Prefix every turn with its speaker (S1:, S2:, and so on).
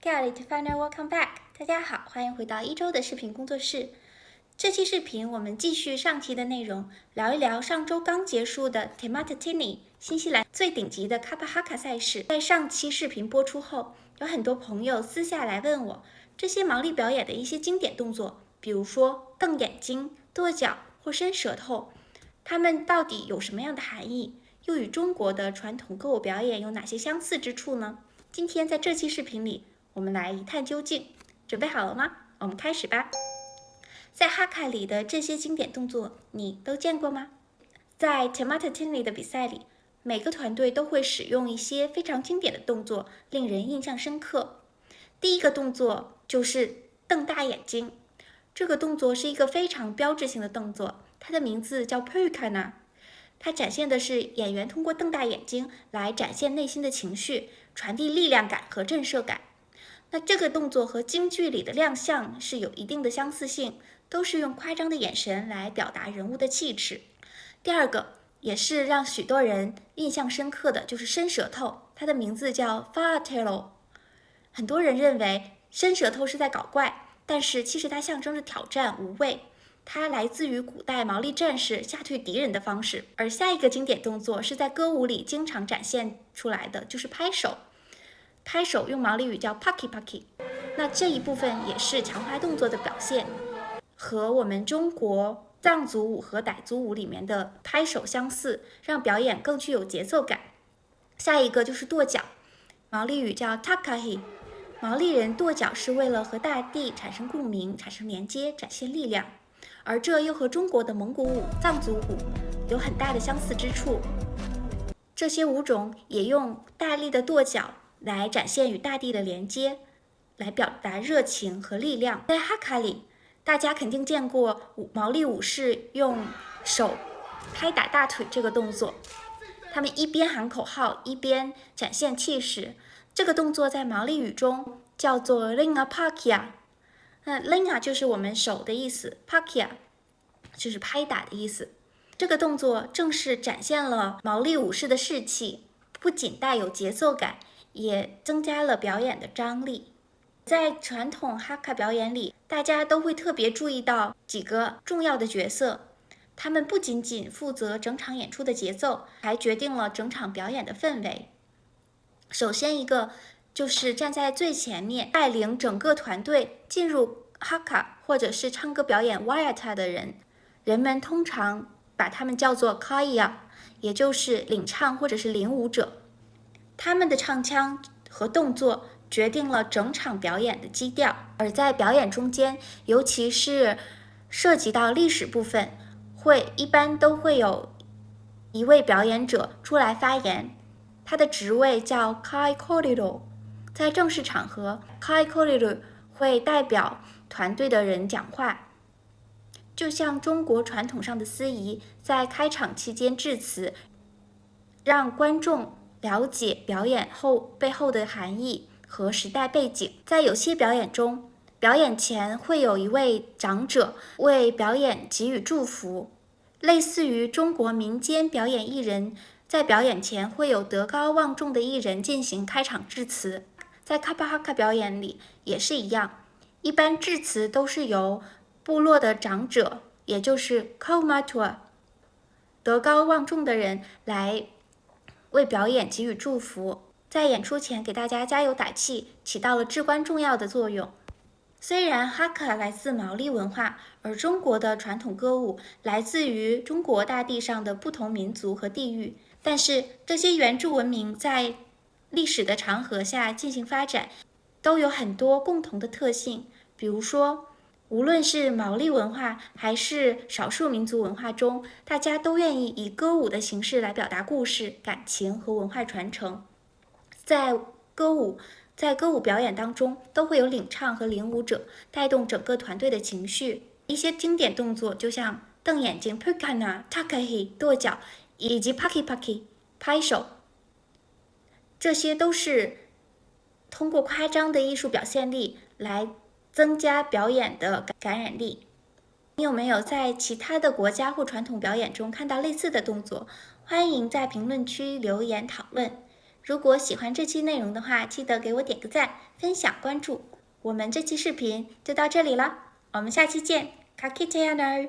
S1: Get it, Finder, welcome back！ 大家好，欢迎回到一周的视频工作室。这期视频我们继续上期的内容，聊一聊上周刚结束的 Te Matatini 新西兰最顶级的 Kapa Haka 赛事。在上期视频播出后，有很多朋友私下来问我，这些毛利表演的一些经典动作，比如说瞪眼睛、跺脚或伸舌头，它们到底有什么样的含义？又与中国的传统歌舞表演有哪些相似之处呢？今天在这期视频里，我们来一探究竟。准备好了吗？我们开始吧。在哈卡里的这些经典动作，你都见过吗？在 Te Matatini 的比赛里，每个团队都会使用一些非常经典的动作，令人印象深刻。第一个动作就是瞪大眼睛，这个动作是一个非常标志性的动作，它的名字叫 Purukana。它展现的是演员通过瞪大眼睛来展现内心的情绪，传递力量感和震慑感。那这个动作和京剧里的亮相是有一定的相似性，都是用夸张的眼神来表达人物的气质。第二个也是让许多人印象深刻的就是伸舌头，它的名字叫 Faatelo。很多人认为伸舌头是在搞怪，但是其实它象征着挑战、无畏。它来自于古代毛利战士吓退敌人的方式。而下一个经典动作是在歌舞里经常展现出来的，就是拍手。拍手用毛利语叫 Paki Paki， 那这一部分也是强化动作的表现，和我们中国藏族舞和傣族舞里面的拍手相似，让表演更具有节奏感。下一个就是跺脚，毛利语叫 Takahi， 毛利人跺脚是为了和大地产生共鸣、产生连接、展现力量，而这又和中国的蒙古舞、藏族舞有很大的相似之处。这些舞种也用大力的跺脚来展现与大地的连接，来表达热情和力量。在哈卡里，大家肯定见过毛利武士用手拍打大腿这个动作，他们一边喊口号，一边展现气势。这个动作在毛利语中叫做 Linga Pakia。那 Linga 就是我们手的意思， Pakia 就是拍打的意思。这个动作正是展现了毛利武士的士气，不仅带有节奏感，也增加了表演的张力。在传统哈卡表演里，大家都会特别注意到几个重要的角色，他们不仅仅负责整场演出的节奏，还决定了整场表演的氛围。首先一个就是站在最前面，带领整个团队进入哈卡或者是唱歌表演 Wayata 的人，人们通常把他们叫做 Kaya， 也就是领唱或者是领舞者。他们的唱腔和动作决定了整场表演的基调，而在表演中间，尤其是涉及到历史部分，一般都会有一位表演者出来发言，他的职位叫 Kai Koriro。 在正式场合， Kai Koriro 会代表团队的人讲话，就像中国传统上的司仪在开场期间致辞，让观众了解表演背后的含义和时代背景。在有些表演中，表演前会有一位长者为表演给予祝福，类似于中国民间表演艺人在表演前会有德高望重的艺人进行开场致辞。在卡帕哈卡表演里也是一样，一般致辞都是由部落的长者，也就是 Kaumatua 德高望重的人来为表演给予祝福，在演出前给大家加油打气，起到了至关重要的作用。虽然哈卡来自毛利文化，而中国的传统歌舞来自于中国大地上的不同民族和地域，但是这些原住文明在历史的长河下进行发展，都有很多共同的特性。比如说，无论是毛利文化还是少数民族文化中，大家都愿意以歌舞的形式来表达故事、感情和文化传承。在歌舞表演当中，都会有领唱和领舞者带动整个团队的情绪。一些经典动作就像瞪眼睛 Purukana、 Takahi 跺脚以及 Paki Paki 拍手，这些都是通过夸张的艺术表现力来增加表演的感染力。你有没有在其他的国家或传统表演中看到类似的动作？欢迎在评论区留言讨论。如果喜欢这期内容的话，记得给我点个赞、分享、关注。我们这期视频就到这里了，我们下期见，卡基特亚呢。